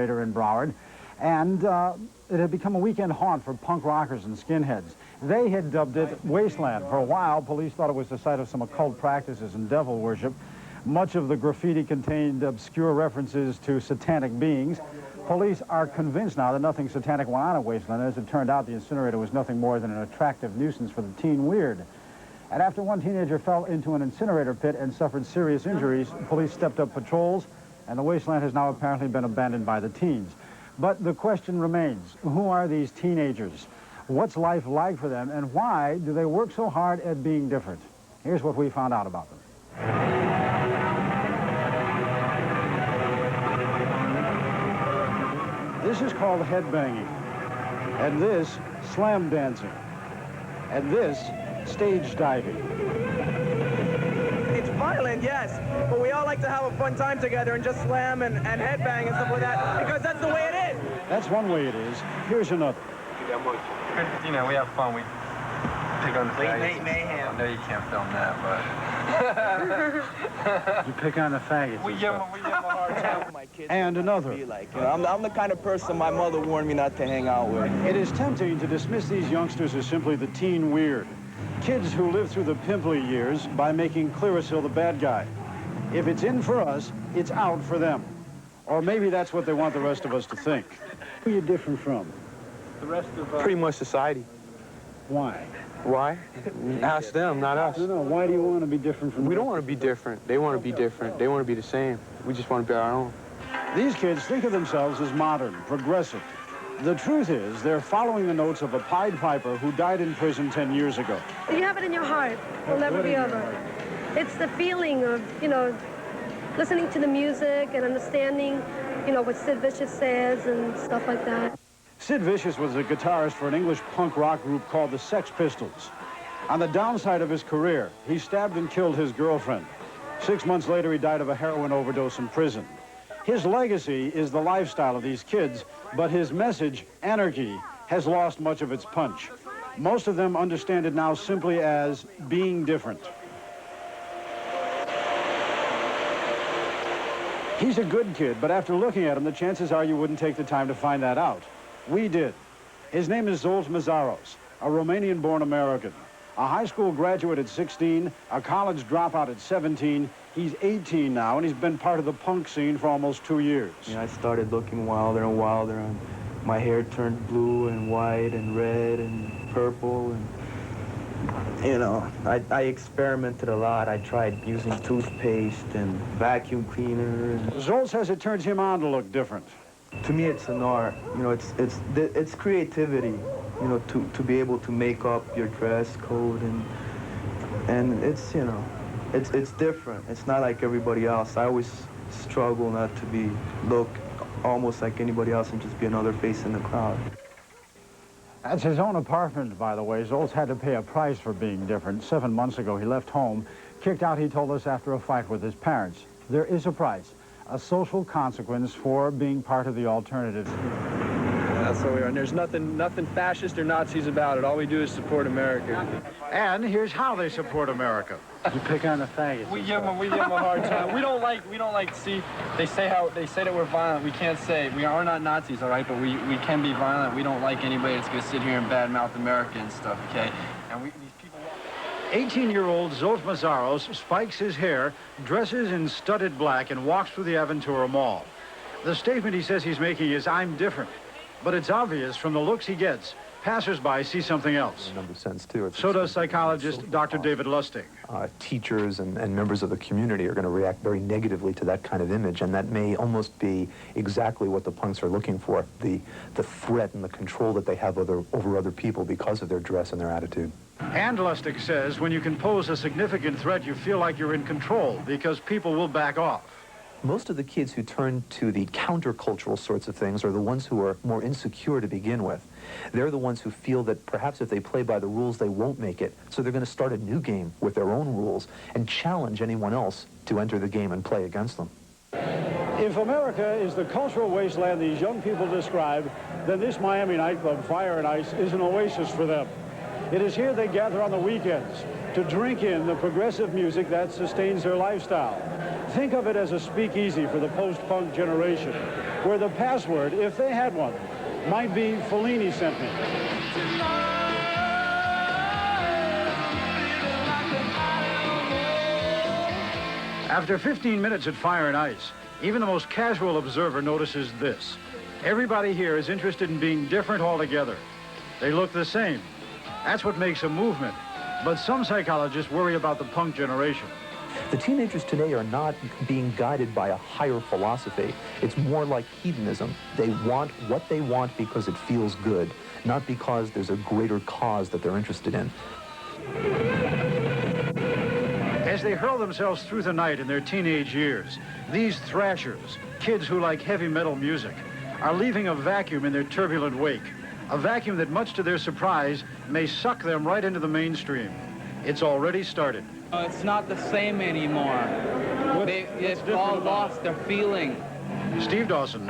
incinerator in Broward, and it had become a weekend haunt for punk rockers and skinheads. They had dubbed it Wasteland. For a while, police thought it was the site of some occult practices and devil worship. Much of the graffiti contained obscure references to satanic beings. Police are convinced now that nothing satanic went on at Wasteland. As it turned out, the incinerator was nothing more than an attractive nuisance for the teen weird. And after one teenager fell into an incinerator pit and suffered serious injuries, police stepped up patrols, and the Wasteland has now apparently been abandoned by the teens. But the question remains, who are these teenagers? What's life like for them, and why do they work so hard at being different? Here's what we found out about them. This is called headbanging, and this, slam dancing, and this, stage diving. It's violent, yes, but we all like to have a fun time together and just slam and headbang and stuff like that, because that's the way it is. That's one way it is. Here's another. You know, we have fun. We pick on the faggots. Mayhem. I know you can't film that, but... You pick on the faggots. We give them a hard time. My kids And another. Like, you know, I'm the kind of person my mother warned me not to hang out with. It is tempting to dismiss these youngsters as simply the teen weird. Kids who live through the pimply years by making Clearasil the bad guy. If it's in for us, it's out for them. Or maybe that's what they want the rest of us to think. Who are you different from? The rest of Pretty much society. Why? Why? Ask them, not us. No, why do you want to be different from We don't want to be different. They want to be different. They want to be the same. We just want to be our own. These kids think of themselves as modern, progressive. The truth is, they're following the notes of a Pied Piper who died in prison 10 years ago. You have it in your heart. It'll never be over. It's the feeling of, you know, listening to the music and understanding, you know, what Sid Vicious says and stuff like that. Sid Vicious was a guitarist for an English punk rock group called the Sex Pistols. On the downside of his career, he stabbed and killed his girlfriend. 6 months later, he died of a heroin overdose in prison. His legacy is the lifestyle of these kids, but his message, anarchy, has lost much of its punch. Most of them understand it now simply as being different. He's a good kid, but after looking at him, the chances are you wouldn't take the time to find that out. We did. His name is Zsolt Mészáros, a Romanian-born American. A high school graduate at 16, a college dropout at 17. He's 18 now, and he's been part of the punk scene for almost 2 years. I started looking wilder and wilder, and my hair turned blue and white and red and purple, and, you know, I experimented a lot. I tried using toothpaste and vacuum cleaner. Zsolt says it turns him on to look different. To me, it's an art. You know, it's creativity. You know, to be able to make up your dress code, and it's, you know, it's different. It's not like everybody else. I always struggle not to look almost like anybody else and just be another face in the crowd. That's his own apartment, by the way. Zolt's had to pay a price for being different. 7 months ago, he left home, kicked out, he told us, after a fight with his parents. There is a price, a social consequence for being part of the alternative. That's what we are. And there's nothing fascist or Nazis about it. All we do is support America. And here's how they support America. You pick on the faggots. We give them a hard time. We don't like. See, they say that we're violent. We can't say we are not Nazis, all right? But we can be violent. We don't like anybody that's gonna sit here and badmouth America and stuff, okay? And these people. 18-year-old Zsolt Mészáros spikes his hair, dresses in studded black, and walks through the Aventura Mall. The statement he says he's making is, "I'm different." But it's obvious from the looks he gets, passers-by see something else. Sense too. So does psychologist Dr. David Lustig. Teachers and members of the community are going to react very negatively to that kind of image, and that may almost be exactly what the punks are looking for, the threat and the control that they have over other people because of their dress and their attitude. And Lustig says when you can pose a significant threat, you feel like you're in control because people will back off. Most of the kids who turn to the countercultural sorts of things are the ones who are more insecure to begin with. They're the ones who feel that perhaps if they play by the rules, they won't make it. So they're going to start a new game with their own rules and challenge anyone else to enter the game and play against them. If America is the cultural wasteland these young people describe, then this Miami nightclub, Fire and Ice, is an oasis for them. It is here they gather on the weekends to drink in the progressive music that sustains their lifestyle. Think of it as a speakeasy for the post-punk generation, where the password, if they had one, might be Fellini sent me. After 15 minutes at Fire and Ice, even the most casual observer notices this. Everybody here is interested in being different altogether. They look the same. That's what makes a movement. But some psychologists worry about the punk generation. The teenagers today are not being guided by a higher philosophy. It's more like hedonism. They want what they want because it feels good, not because there's a greater cause that they're interested in. As they hurl themselves through the night in their teenage years, these thrashers, kids who like heavy metal music, are leaving a vacuum in their turbulent wake. A vacuum that, much to their surprise, may suck them right into the mainstream. It's already started. It's not the same anymore. They've all lost their feeling. Steve Dawson.